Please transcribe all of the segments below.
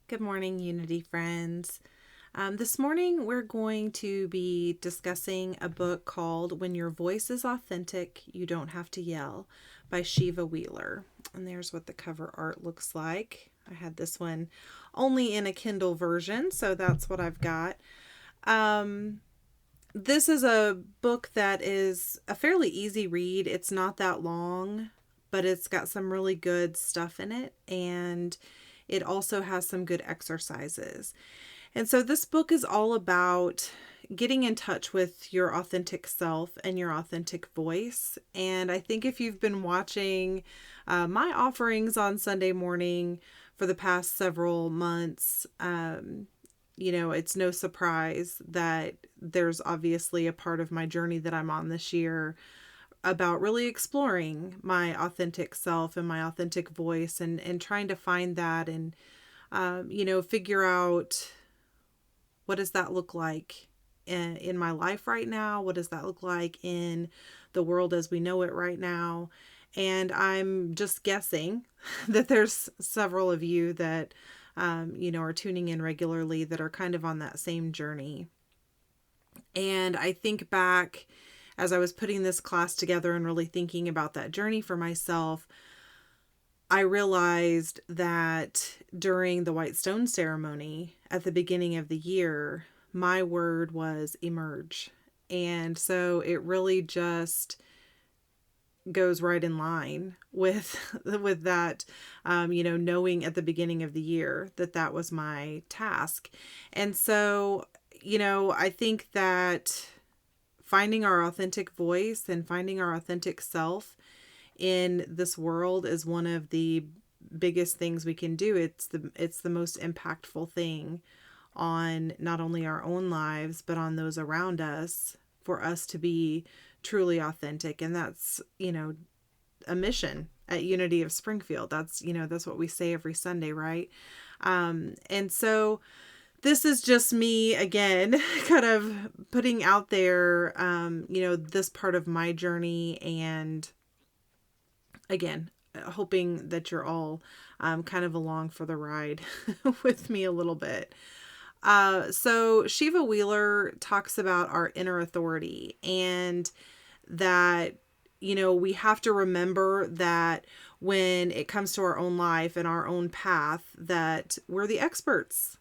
Good morning, Unity friends. This morning we're going to be discussing a book called When Your Voice is Authentic, You Don't Have to Yell by Shiva Wheeler. And there's what the cover art looks like. I had this one only in a Kindle version, so that's what I've got. Um, this is a book that is a fairly easy read. It's not that long, but it's got some really good stuff in it, and it also has some good exercises. And so this book is all about getting in touch with your authentic self and your authentic voice. And I think if you've been watching my offerings on Sunday morning for the past several months, it's no surprise that there's obviously a part of my journey that I'm on this year about really exploring my authentic self and my authentic voice and trying to find that and, figure out what does that look like in my life right now? What does that look like in the world as we know it right now? And I'm just guessing that there's several of you that, are tuning in regularly that are kind of on that same journey. And I think back as I was putting this class together and really thinking about that journey for myself, I realized that during the White Stone ceremony at the beginning of the year, my word was emerge. And so it really just goes right in line with that, knowing at the beginning of the year that that was my task. And so, I think that finding our authentic voice and finding our authentic self in this world is one of the biggest things we can do. It's the most impactful thing on not only our own lives but on those around us, for us to be truly authentic. And that's, a mission at Unity of Springfield. That's what we say every Sunday, right? And so this is just me again kind of putting out there, this part of my journey, and again, hoping that you're all kind of along for the ride with me a little bit. So Shiva Wheeler talks about our inner authority, and that, we have to remember that when it comes to our own life and our own path, that we're the experts,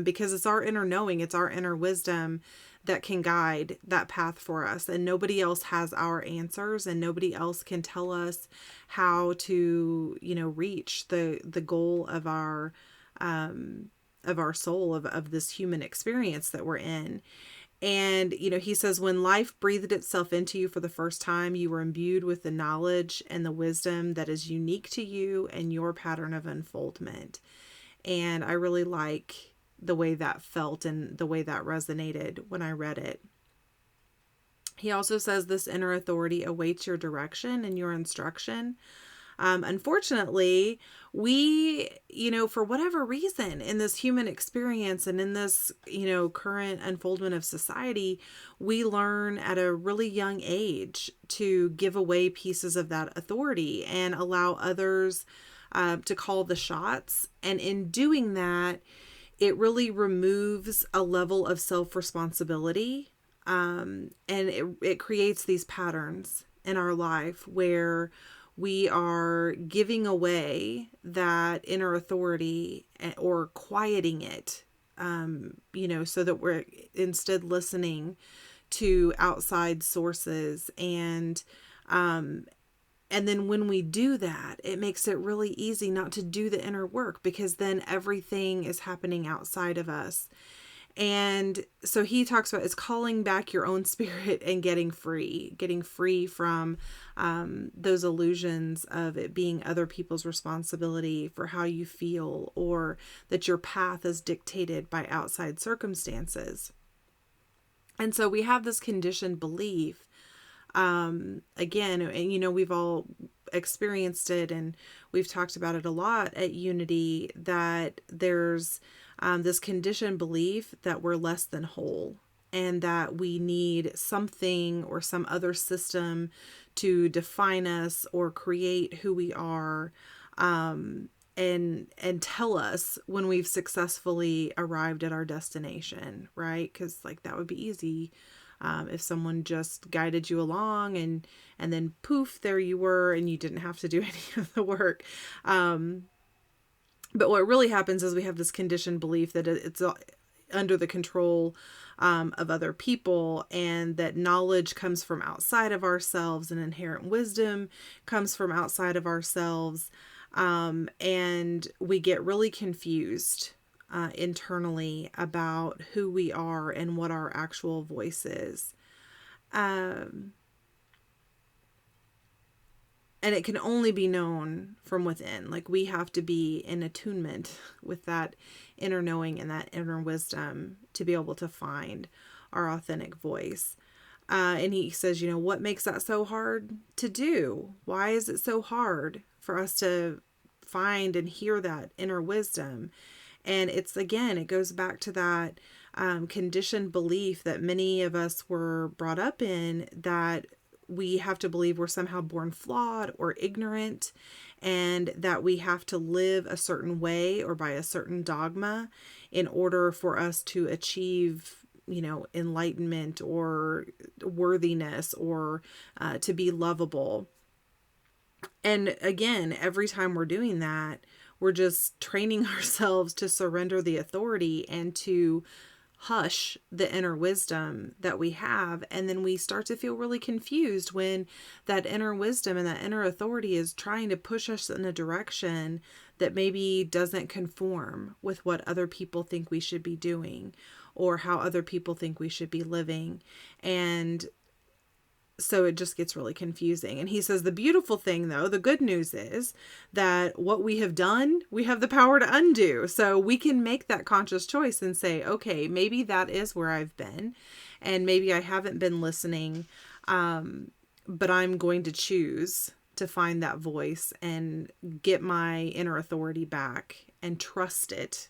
because it's our inner knowing, it's our inner wisdom that can guide that path for us, and nobody else has our answers, and nobody else can tell us how to, reach the goal of our soul, of this human experience that we're in. And, he says, when life breathed itself into you for the first time, you were imbued with the knowledge and the wisdom that is unique to you and your pattern of unfoldment. And I really like the way that felt and the way that resonated when I read it. He also says this inner authority awaits your direction and your instruction. Unfortunately, we, for whatever reason in this human experience and in this, current unfoldment of society, we learn at a really young age to give away pieces of that authority and allow others to call the shots. And in doing that, it really removes a level of self-responsibility. And it creates these patterns in our life where we are giving away that inner authority or quieting it, so that we're instead listening to outside sources. And then when we do that, it makes it really easy not to do the inner work, because then everything is happening outside of us. And so he talks about is calling back your own spirit and getting free from those illusions of it being other people's responsibility for how you feel, or that your path is dictated by outside circumstances. And so we have this conditioned belief, again, and we've all experienced it, and we've talked about it a lot at Unity, that there's this conditioned belief that we're less than whole, and that we need something or some other system to define us or create who we are. and tell us when we've successfully arrived at our destination, right? Because like that would be easy if someone just guided you along and then poof, there you were, and you didn't have to do any of the work. But what really happens is we have this conditioned belief that it's under the control of other people, and that knowledge comes from outside of ourselves, and inherent wisdom comes from outside of ourselves. And we get really confused internally about who we are and what our actual voice is. And it can only be known from within. Like, we have to be in attunement with that inner knowing and that inner wisdom to be able to find our authentic voice. And he says, what makes that so hard to do? Why is it so hard for us to find and hear that inner wisdom? And it goes back to that conditioned belief that many of us were brought up in, that we have to believe we're somehow born flawed or ignorant, and that we have to live a certain way or by a certain dogma in order for us to achieve, enlightenment or worthiness, or to be lovable. And again, every time we're doing that, we're just training ourselves to surrender the authority and to hush the inner wisdom that we have. And then we start to feel really confused when that inner wisdom and that inner authority is trying to push us in a direction that maybe doesn't conform with what other people think we should be doing, or how other people think we should be living. And so it just gets really confusing. And he says the beautiful thing, though, the good news is that what we have done, we have the power to undo. So we can make that conscious choice and say, okay, maybe that is where I've been, and maybe I haven't been listening, but I'm going to choose to find that voice and get my inner authority back and trust it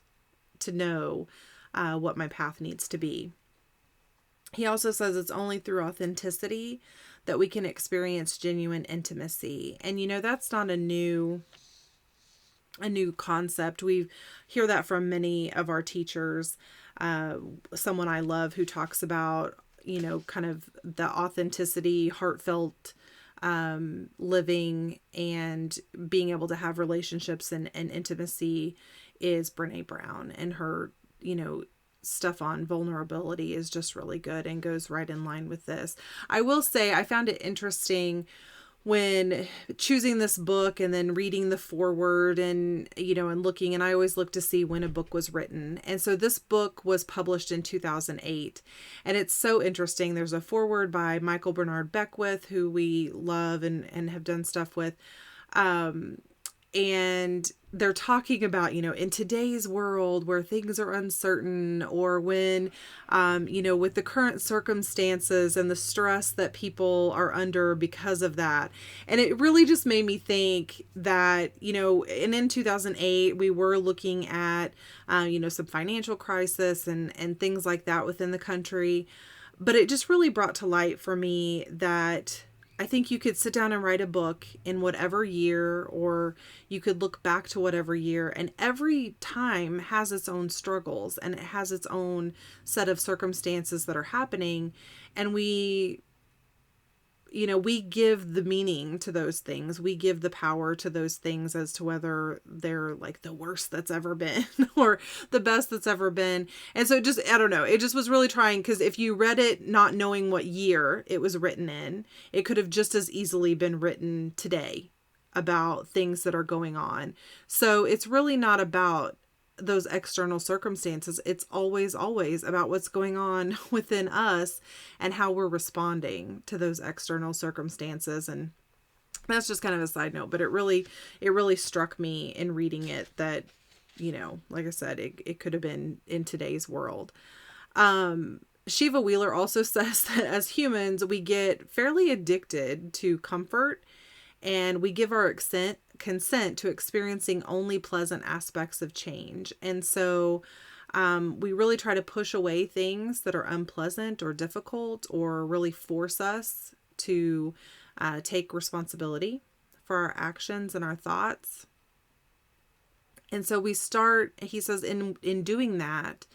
to know what my path needs to be. He also says it's only through authenticity that we can experience genuine intimacy. And that's not a new concept. We hear that from many of our teachers. Someone I love who talks about, kind of the authenticity, heartfelt living, and being able to have relationships and intimacy is Brene Brown. And her, stuff on vulnerability is just really good and goes right in line with this. I will say I found it interesting when choosing this book and then reading the foreword and looking, and I always look to see when a book was written. And so this book was published in 2008, and it's so interesting. There's a foreword by Michael Bernard Beckwith, who we love and have done stuff with. And they're talking about, in today's world where things are uncertain, or when, with the current circumstances and the stress that people are under because of that. And it really just made me think that, and in 2008, we were looking at, some financial crisis and things like that within the country. But it just really brought to light for me that I think you could sit down and write a book in whatever year, or you could look back to whatever year, and every time has its own struggles and it has its own set of circumstances that are happening. And we give the meaning to those things. We give the power to those things as to whether they're like the worst that's ever been or the best that's ever been. And so I don't know, it just was really trying, because if you read it not knowing what year it was written in, it could have just as easily been written today about things that are going on. So it's really not about those external circumstances. It's always about what's going on within us and how we're responding to those external circumstances. And that's just kind of a side note, but it really struck me in reading it that, like I said, it could have been in today's world. Shiva Wheeler also says that as humans, we get fairly addicted to comfort, and we give our consent to experiencing only pleasant aspects of change. And so we really try to push away things that are unpleasant or difficult, or really force us to take responsibility for our actions and our thoughts. And so he says, in doing that,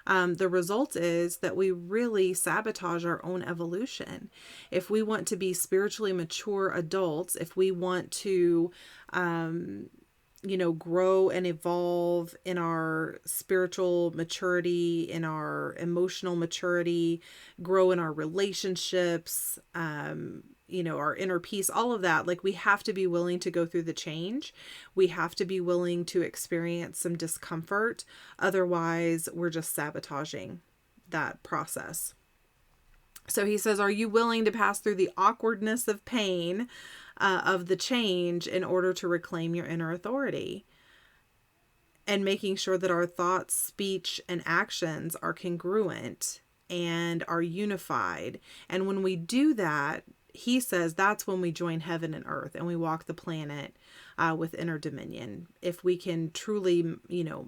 the result is that we really sabotage our own evolution. If we want to be spiritually mature adults, if we want to, grow and evolve in our spiritual maturity, in our emotional maturity, grow in our relationships, our inner peace, all of that, like, we have to be willing to go through the change. We have to be willing to experience some discomfort. Otherwise, we're just sabotaging that process. So he says, are you willing to pass through the awkwardness of pain of the change in order to reclaim your inner authority? And making sure that our thoughts, speech, and actions are congruent and are unified. And when we do that, he says that's when we join heaven and earth and we walk the planet with inner dominion. If we can truly,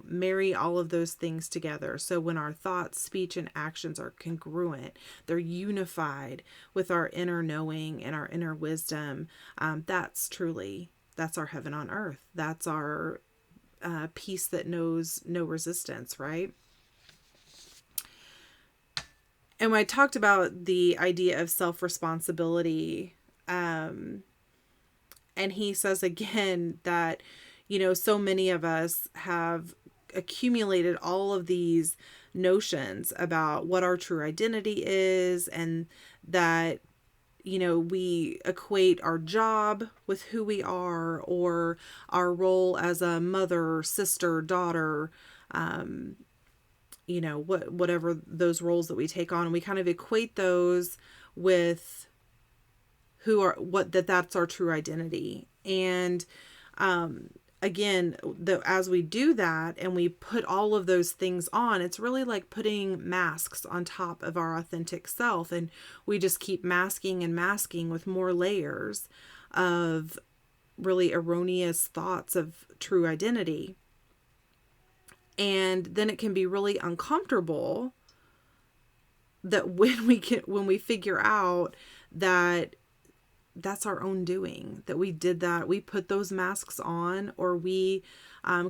marry all of those things together. So when our thoughts, speech, and actions are congruent, they're unified with our inner knowing and our inner wisdom. That's our heaven on earth. That's our peace that knows no resistance, right? And when I talked about the idea of self-responsibility, and he says again that, so many of us have accumulated all of these notions about what our true identity is, and that, we equate our job with who we are, or our role as a mother, sister, daughter, whatever those roles that we take on, we kind of equate those with that's our true identity. And again, as we do that and we put all of those things on, it's really like putting masks on top of our authentic self, and we just keep masking and masking with more layers of really erroneous thoughts of true identity. And then it can be really uncomfortable that when we figure out that that's our own doing, that we did that, we put those masks on, or we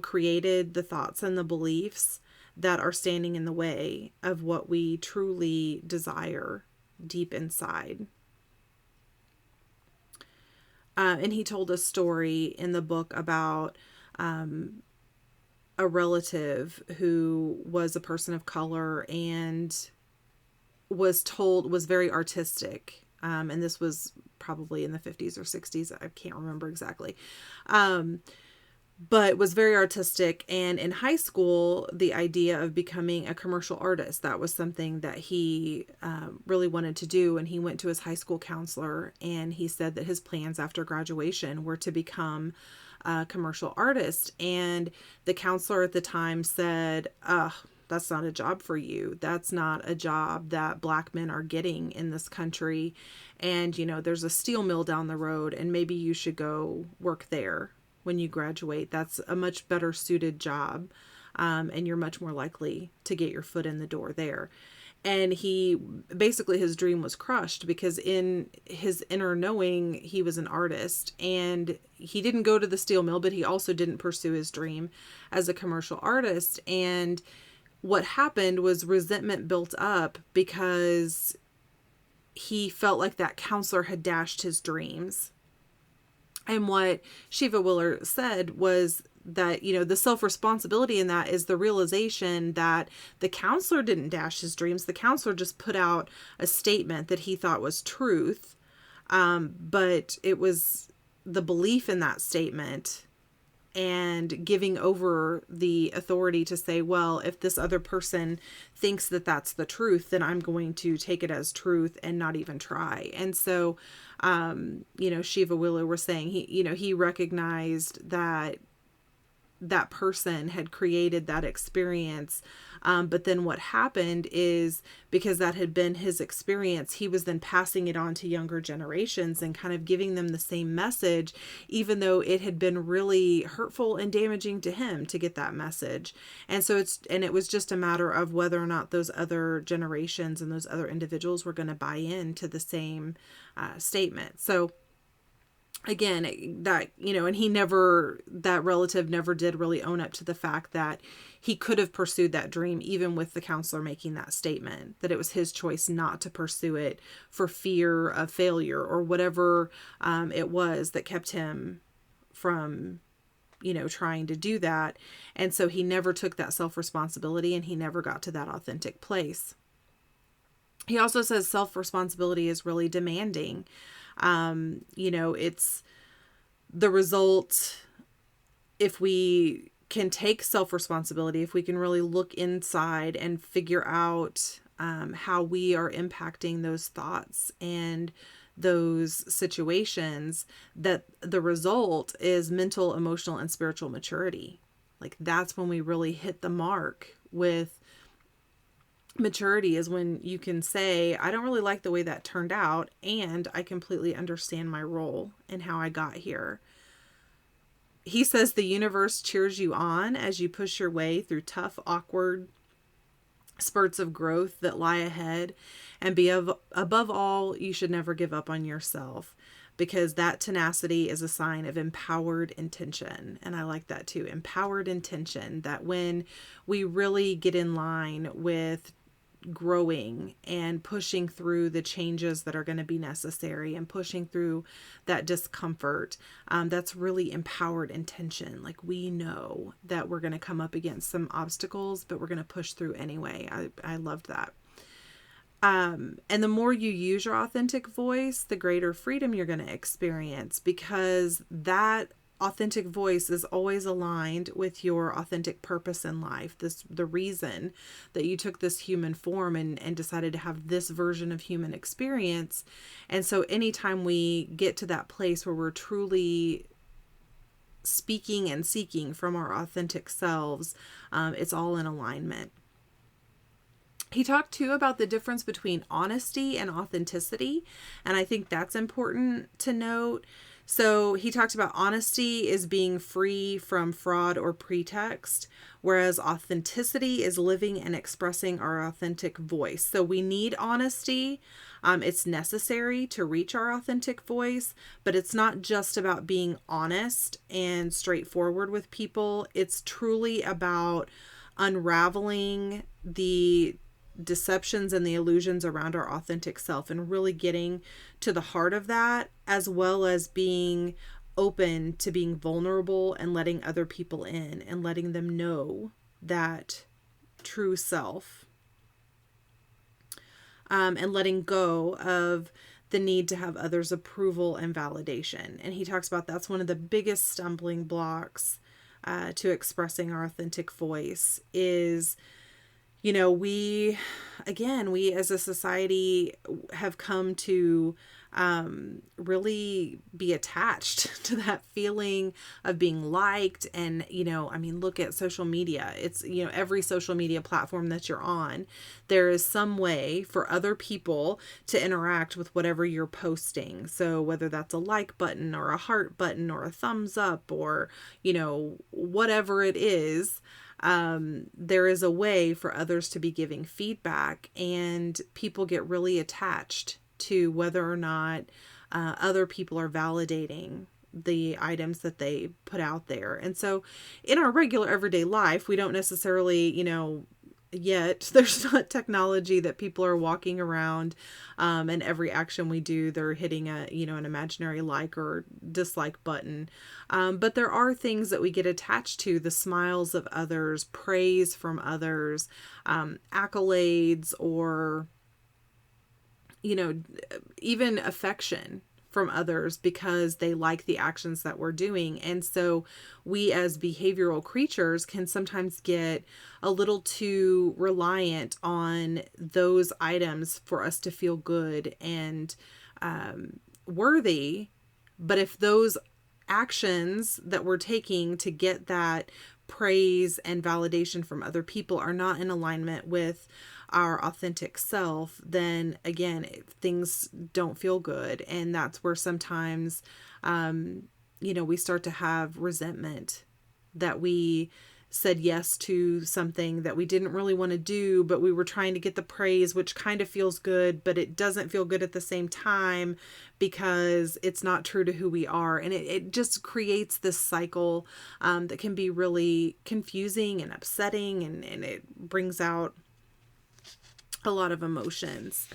created the thoughts and the beliefs that are standing in the way of what we truly desire deep inside. And he told a story in the book about a relative who was a person of color and was very artistic. And this was probably in the 50s or 60s. I can't remember exactly. But was very artistic. And in high school, the idea of becoming a commercial artist, that was something that he really wanted to do. And he went to his high school counselor, and he said that his plans after graduation were to become a commercial artist. And the counselor at the time said, that's not a job for you. That's not a job that Black men are getting in this country. And, there's a steel mill down the road, and maybe you should go work there when you graduate. That's a much better suited job. And you're much more likely to get your foot in the door there. And his dream was crushed, because in his inner knowing, he was an artist, and he didn't go to the steel mill, but he also didn't pursue his dream as a commercial artist. And what happened was resentment built up because he felt like that counselor had dashed his dreams. And what Shiva Wheeler said was that, the self-responsibility in that is the realization that the counselor didn't dash his dreams. The counselor just put out a statement that he thought was truth. But it was the belief in that statement and giving over the authority to say, well, if this other person thinks that that's the truth, then I'm going to take it as truth and not even try. And so, Shiva Wheeler was saying he recognized that that person had created that experience. But then what happened is, because that had been his experience, he was then passing it on to younger generations and kind of giving them the same message, even though it had been really hurtful and damaging to him to get that message. And so it was just a matter of whether or not those other generations and those other individuals were going to buy into the same statement. So again, that, and that relative never did really own up to the fact that he could have pursued that dream, even with the counselor making that statement, that it was his choice not to pursue it for fear of failure or whatever it was that kept him from, trying to do that. And so he never took that self-responsibility, and he never got to that authentic place. He also says self-responsibility is really demanding. It's the result, if we can take self-responsibility, if we can really look inside and figure out how we are impacting those thoughts and those situations, that the result is mental, emotional, and spiritual maturity. Like, that's when we really hit the mark with maturity, is when you can say, I don't really like the way that turned out, and I completely understand my role and how I got here. He says the universe cheers you on as you push your way through tough, awkward spurts of growth that lie ahead. And above all, you should never give up on yourself, because that tenacity is a sign of empowered intention. And I like that too. Empowered intention, that when we really get in line with growing and pushing through the changes that are going to be necessary and pushing through that discomfort, that's really empowered intention. Like, we know that we're going to come up against some obstacles, but we're going to push through anyway. I loved that. And the more you use your authentic voice, the greater freedom you're going to experience, because that authentic voice is always aligned with your authentic purpose in life. The reason that you took this human form and decided to have this version of human experience. And so anytime we get to that place where we're truly speaking and seeking from our authentic selves, it's all in alignment. He talked too about the difference between honesty and authenticity. And I think that's important to note. So he talked about honesty is being free from fraud or pretext, whereas authenticity is living and expressing our authentic voice. So we need honesty. It's necessary to reach our authentic voice, but it's not just about being honest and straightforward with people. It's truly about unraveling the deceptions and the illusions around our authentic self and really getting to the heart of that, as well as being open to being vulnerable and letting other people in and letting them know that true self, and letting go of the need to have others' approval and validation. And he talks about that's one of the biggest stumbling blocks to expressing our authentic voice is, we as a society have come to really be attached to that feeling of being liked. And, look at social media. It's, every social media platform that you're on, there is some way for other people to interact with whatever you're posting. So whether that's a like button or a heart button or a thumbs up or, whatever it is, there is a way for others to be giving feedback, and people get really attached to whether or not other people are validating the items that they put out there. And so in our regular everyday life, we don't necessarily, yet there's not technology that people are walking around and every action we do, they're hitting an imaginary like or dislike button. But there are things that we get attached to: the smiles of others, praise from others, accolades, or, even affection from others because they like the actions that we're doing. And so we as behavioral creatures can sometimes get a little too reliant on those items for us to feel good and worthy. But if those actions that we're taking to get that praise and validation from other people are not in alignment with our authentic self, then again, things don't feel good. And that's where sometimes, we start to have resentment that we said yes to something that we didn't really want to do, but we were trying to get the praise, which kind of feels good, but it doesn't feel good at the same time because it's not true to who we are. And it just creates this cycle that can be really confusing and upsetting, and it brings out a lot of emotions.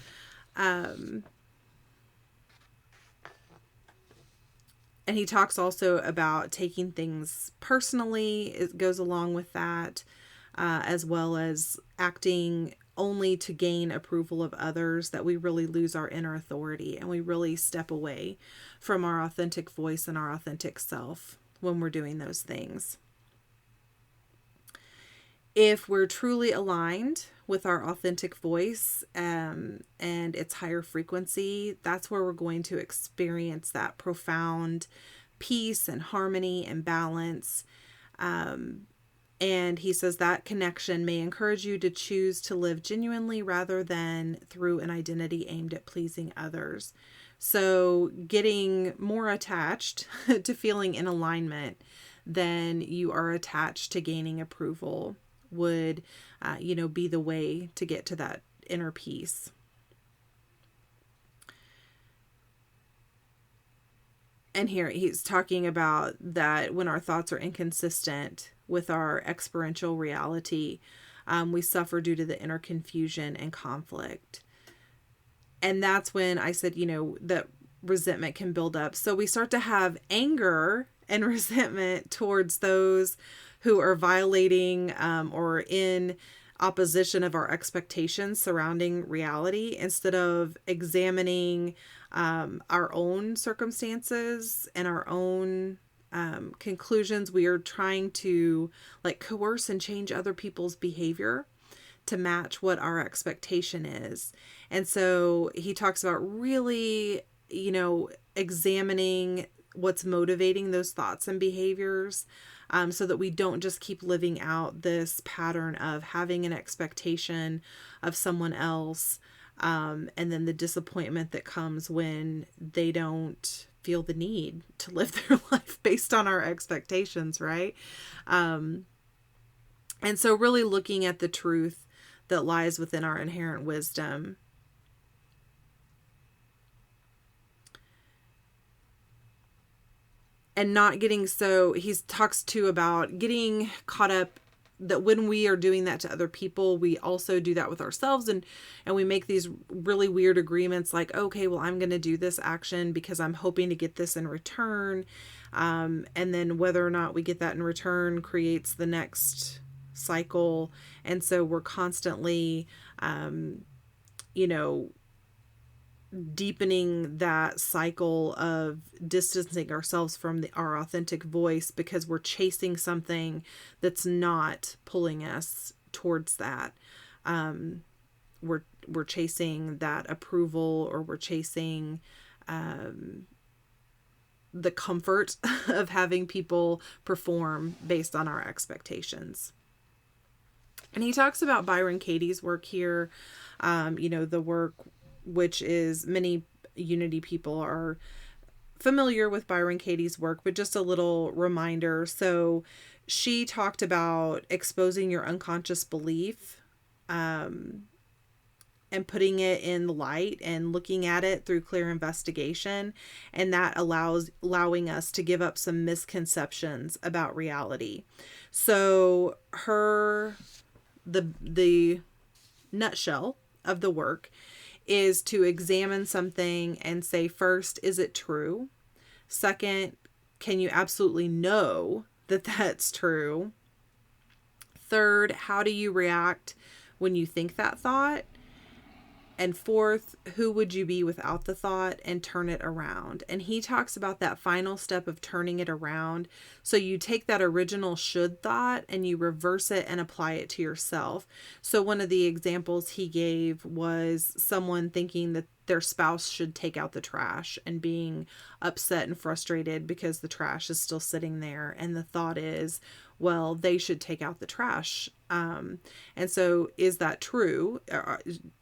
And he talks also about taking things personally. It goes along with that, as well as acting only to gain approval of others, that we really lose our inner authority and we really step away from our authentic voice and our authentic self when we're doing those things. If we're truly aligned with our authentic voice and its higher frequency, that's where we're going to experience that profound peace and harmony and balance. And he says that connection may encourage you to choose to live genuinely rather than through an identity aimed at pleasing others. So getting more attached to feeling in alignment than you are attached to gaining approval would, be the way to get to that inner peace. And here he's talking about that when our thoughts are inconsistent with our experiential reality, we suffer due to the inner confusion and conflict. And that's when I said, that resentment can build up. So we start to have anger and resentment towards those who are violating or in opposition of our expectations surrounding reality, instead of examining our own circumstances and our own conclusions. We are trying to coerce and change other people's behavior to match what our expectation is. And so he talks about really, examining what's motivating those thoughts and behaviors, so that we don't just keep living out this pattern of having an expectation of someone else, and then the disappointment that comes when they don't feel the need to live their life based on our expectations, right? And so really looking at the truth that lies within our inherent wisdom. And not getting he talks too about getting caught up that when we are doing that to other people, we also do that with ourselves. And we make these really weird agreements like, okay, well, I'm going to do this action because I'm hoping to get this in return. And then whether or not we get that in return creates the next cycle. And so we're constantly, deepening that cycle of distancing ourselves from our authentic voice because we're chasing something that's not pulling us towards that. We're chasing that approval, or we're chasing the comfort of having people perform based on our expectations. And he talks about Byron Katie's work here, the work which is many Unity people are familiar with Byron Katie's work, but just a little reminder. So she talked about exposing your unconscious belief, and putting it in the light and looking at it through clear investigation. And that allowing us to give up some misconceptions about reality. So the nutshell of the work is to examine something and say, first, is it true? Second, can you absolutely know that that's true? Third, how do you react when you think that thought? And fourth, who would you be without the thought, and turn it around? And he talks about that final step of turning it around. So you take that original should thought and you reverse it and apply it to yourself. So one of the examples he gave was someone thinking that their spouse should take out the trash and being upset and frustrated because the trash is still sitting there. And the thought is, well, they should take out the trash. And so is that true?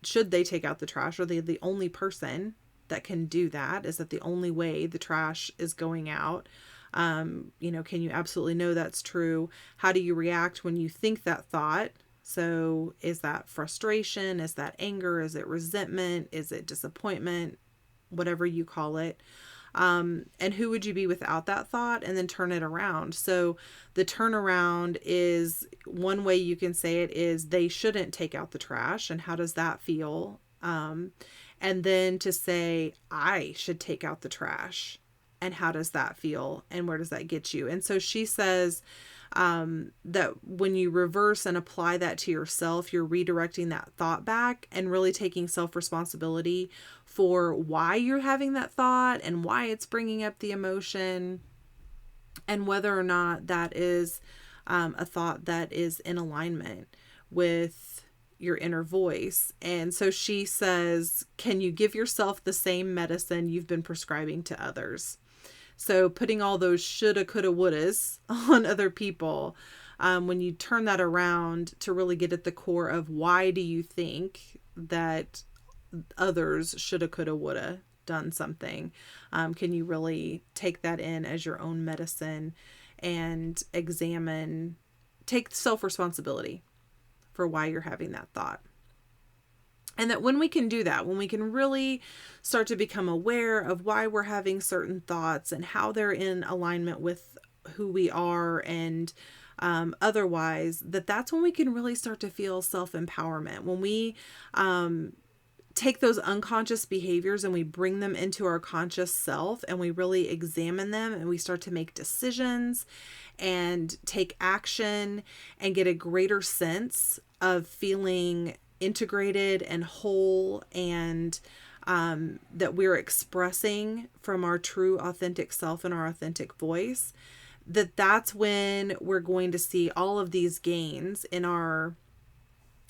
Should they take out the trash? Are they the only person that can do that? Is that the only way the trash is going out? Can you absolutely know that's true? How do you react when you think that thought? So is that frustration? Is that anger? Is it resentment? Is it disappointment? Whatever you call it. And who would you be without that thought? And then turn it around. So the turnaround is one way you can say it is they shouldn't take out the trash. And how does that feel? And then to say, I should take out the trash. And how does that feel? And where does that get you? And so she says that when you reverse and apply that to yourself, you're redirecting that thought back and really taking self-responsibility for why you're having that thought and why it's bringing up the emotion and whether or not that is a thought that is in alignment with your inner voice. And so she says, can you give yourself the same medicine you've been prescribing to others? So putting all those shoulda, coulda, wouldas on other people, when you turn that around to really get at the core of why do you think that others shoulda, coulda, woulda done something, can you really take that in as your own medicine and take self-responsibility for why you're having that thought. And that when we can do that, when we can really start to become aware of why we're having certain thoughts and how they're in alignment with who we are and otherwise, that's when we can really start to feel self-empowerment. When we take those unconscious behaviors and we bring them into our conscious self and we really examine them and we start to make decisions and take action and get a greater sense of feeling integrated and whole and that we're expressing from our true authentic self and our authentic voice, that's when we're going to see all of these gains in our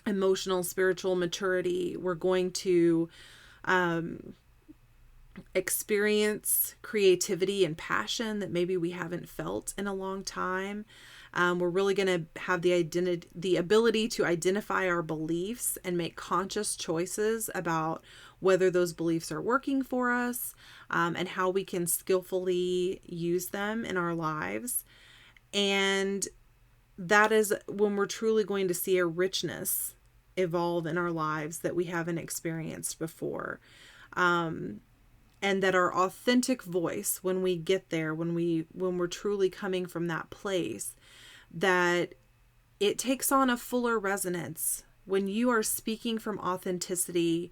emotional, spiritual maturity. We're going to experience creativity and passion that maybe we haven't felt in a long time. We're really going to have the ability to identify our beliefs and make conscious choices about whether those beliefs are working for us, and how we can skillfully use them in our lives. And that is when we're truly going to see a richness evolve in our lives that we haven't experienced before. And that our authentic voice, when we get there, when we're truly coming from that place, that it takes on a fuller resonance. When you are speaking from authenticity,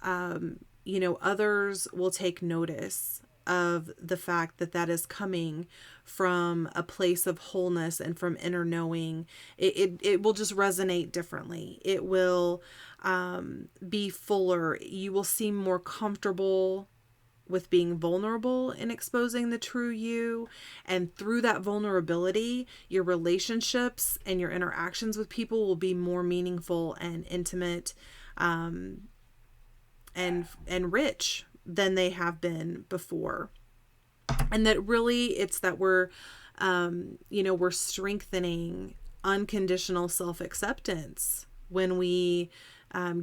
others will take notice of the fact that is coming from a place of wholeness and from inner knowing. It will just resonate differently. It will be fuller. You will seem more comfortable with being vulnerable and exposing the true you. And through that vulnerability, your relationships and your interactions with people will be more meaningful and intimate, and rich than they have been before. And that really it's that we're strengthening unconditional self-acceptance when we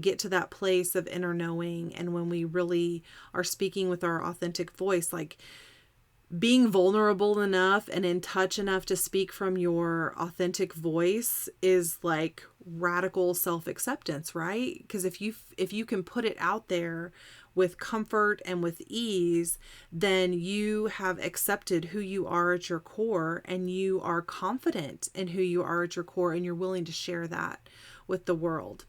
get to that place of inner knowing, and when we really are speaking with our authentic voice, like being vulnerable enough and in touch enough to speak from your authentic voice is like radical self-acceptance, right? Because if you can put it out there with comfort and with ease, then you have accepted who you are at your core, and you are confident in who you are at your core, and you're willing to share that with the world.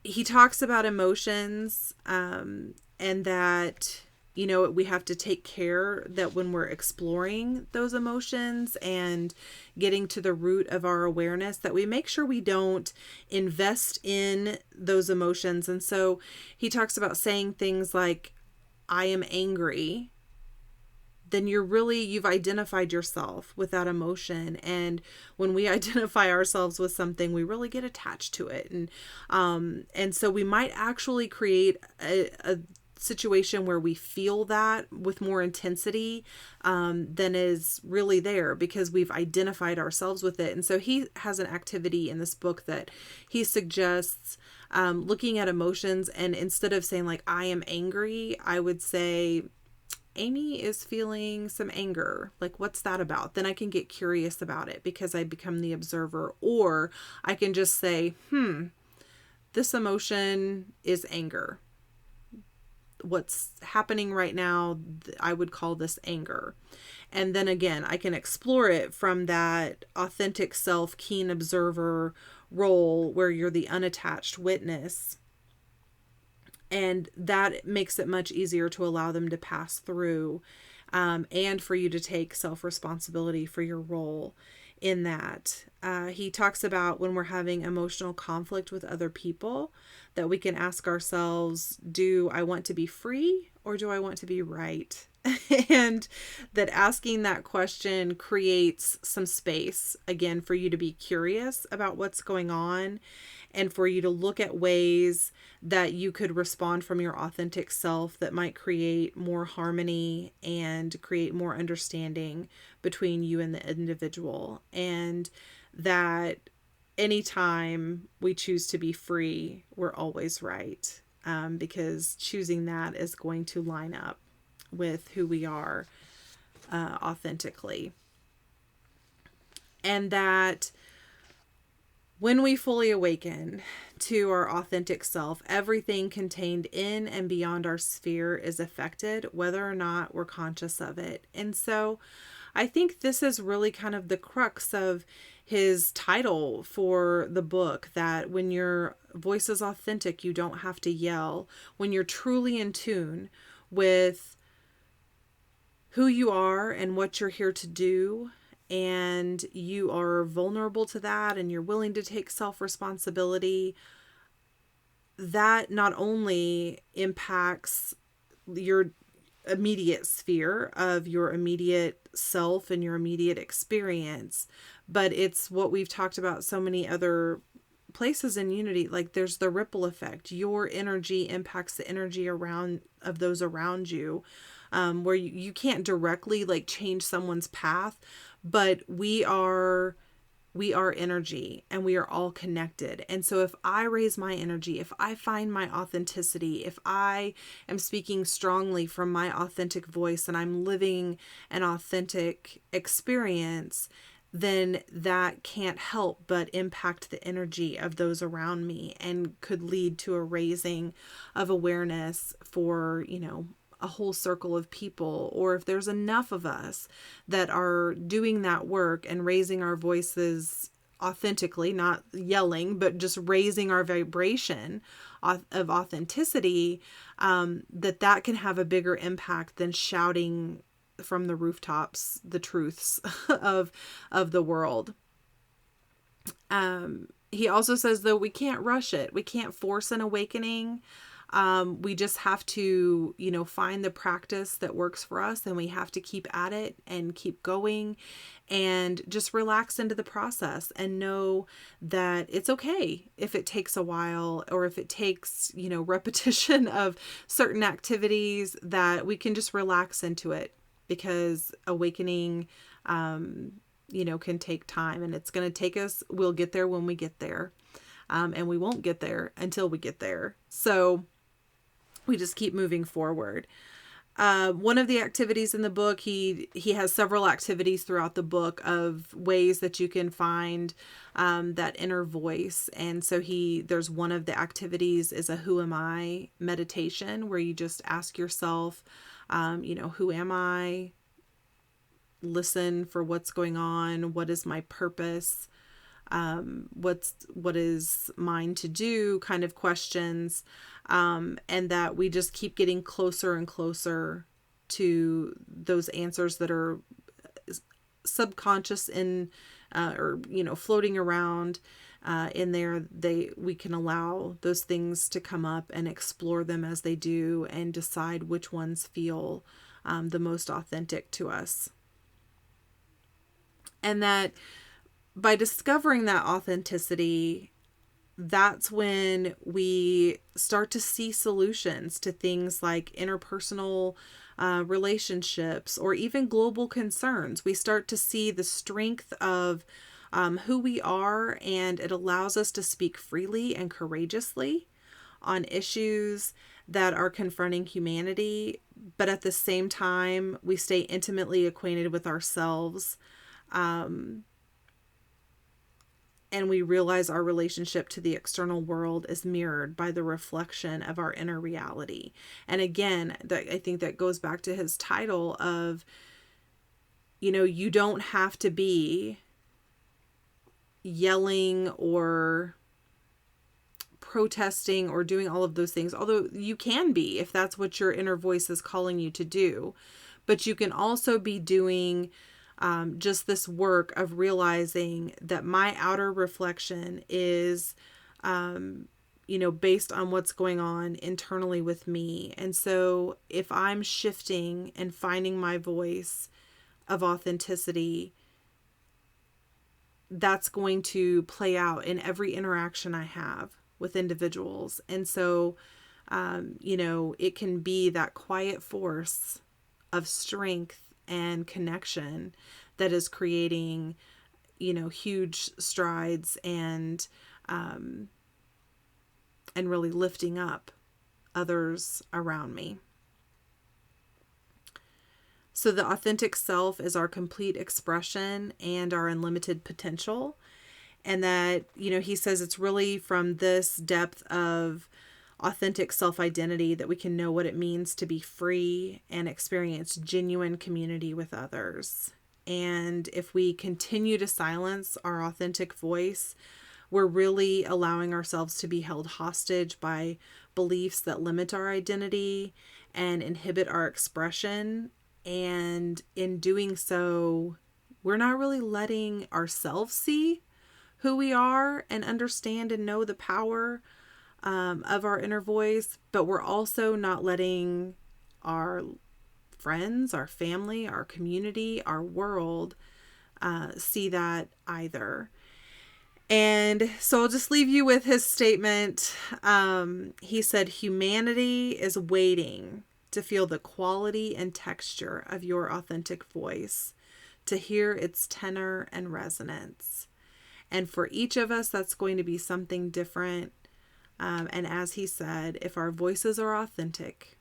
He talks about emotions, and that, we have to take care that when we're exploring those emotions and getting to the root of our awareness, that we make sure we don't invest in those emotions. And so he talks about saying things like, I am angry. Then you've identified yourself with that emotion. And when we identify ourselves with something, we really get attached to it. And so we might actually create a situation where we feel that with more intensity than is really there, because we've identified ourselves with it. And so he has an activity in this book that he suggests looking at emotions, and instead of saying like, I am angry, I would say, Amy is feeling some anger. Like, what's that about? Then I can get curious about it because I become the observer. Or I can just say, this emotion is anger. What's happening right now, I would call this anger. And then again, I can explore it from that authentic self, keen observer role where you're the unattached witness. And that makes it much easier to allow them to pass through, and for you to take self-responsibility for your role in that. He talks about when we're having emotional conflict with other people, that we can ask ourselves, do I want to be free or do I want to be right? And that asking that question creates some space, again, for you to be curious about what's going on and for you to look at ways that you could respond from your authentic self that might create more harmony and create more understanding between you and the individual. And that anytime we choose to be free, we're always right, because choosing that is going to line up with who we are authentically. And that when we fully awaken to our authentic self, everything contained in and beyond our sphere is affected, whether or not we're conscious of it. And so I think this is really kind of the crux of his title for the book, that when your voice is authentic, you don't have to yell. When you're truly in tune with who you are and what you're here to do, and you are vulnerable to that and you're willing to take self-responsibility, that not only impacts your immediate sphere of your immediate self and your immediate experience, but it's what we've talked about so many other places in Unity. Like, there's the ripple effect. Your energy impacts the energy around of those around you, where you can't directly like change someone's path, but we are energy and we are all connected. And so if I raise my energy, if I find my authenticity, if I am speaking strongly from my authentic voice and I'm living an authentic experience, then that can't help but impact the energy of those around me and could lead to a raising of awareness for, a whole circle of people. Or if there's enough of us that are doing that work and raising our voices authentically, not yelling, but just raising our vibration of authenticity, that can have a bigger impact than shouting from the rooftops the truths of the world. He also says, though, we can't rush it. We can't force an awakening. We just have to, find the practice that works for us, and we have to keep at it and keep going and just relax into the process and know that it's okay if it takes a while, or if it takes, repetition of certain activities, that we can just relax into it, because awakening, can take time, and it's going to take us, we'll get there when we get there. And we won't get there until we get there. So we just keep moving forward. One of the activities in the book, he has several activities throughout the book of ways that you can find that inner voice. And so there's one of the activities is a who am I meditation, where you just ask yourself, who am I? Listen for what's going on. What is my purpose? What is mine to do kind of questions. And that we just keep getting closer and closer to those answers that are subconscious or floating around in there. We can allow those things to come up and explore them as they do, and decide which ones feel the most authentic to us. And that by discovering that authenticity, that's when we start to see solutions to things like interpersonal relationships, or even global concerns. We start to see the strength of who we are, and it allows us to speak freely and courageously on issues that are confronting humanity, but at the same time, we stay intimately acquainted with ourselves. And we realize our relationship to the external world is mirrored by the reflection of our inner reality. And again, I think that goes back to his title of, you don't have to be yelling or protesting or doing all of those things, although you can be if that's what your inner voice is calling you to do. But you can also be doing just this work of realizing that my outer reflection is, based on what's going on internally with me. And so if I'm shifting and finding my voice of authenticity, that's going to play out in every interaction I have with individuals. And so, it can be that quiet force of strength and connection that is creating, huge strides and really lifting up others around me. So the authentic self is our complete expression and our unlimited potential. And that, he says it's really from this depth of authentic self-identity that we can know what it means to be free and experience genuine community with others. And if we continue to silence our authentic voice, we're really allowing ourselves to be held hostage by beliefs that limit our identity and inhibit our expression. And in doing so, we're not really letting ourselves see who we are and understand and know the power of our inner voice, but we're also not letting our friends, our family, our community, our world see that either. And so I'll just leave you with his statement. He said, humanity is waiting to feel the quality and texture of your authentic voice, to hear its tenor and resonance. And for each of us, that's going to be something different. And as he said, if our voices are authentic,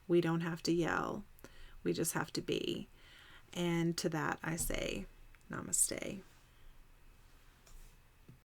we don't have to yell. We just have to be. And to that, I say, namaste.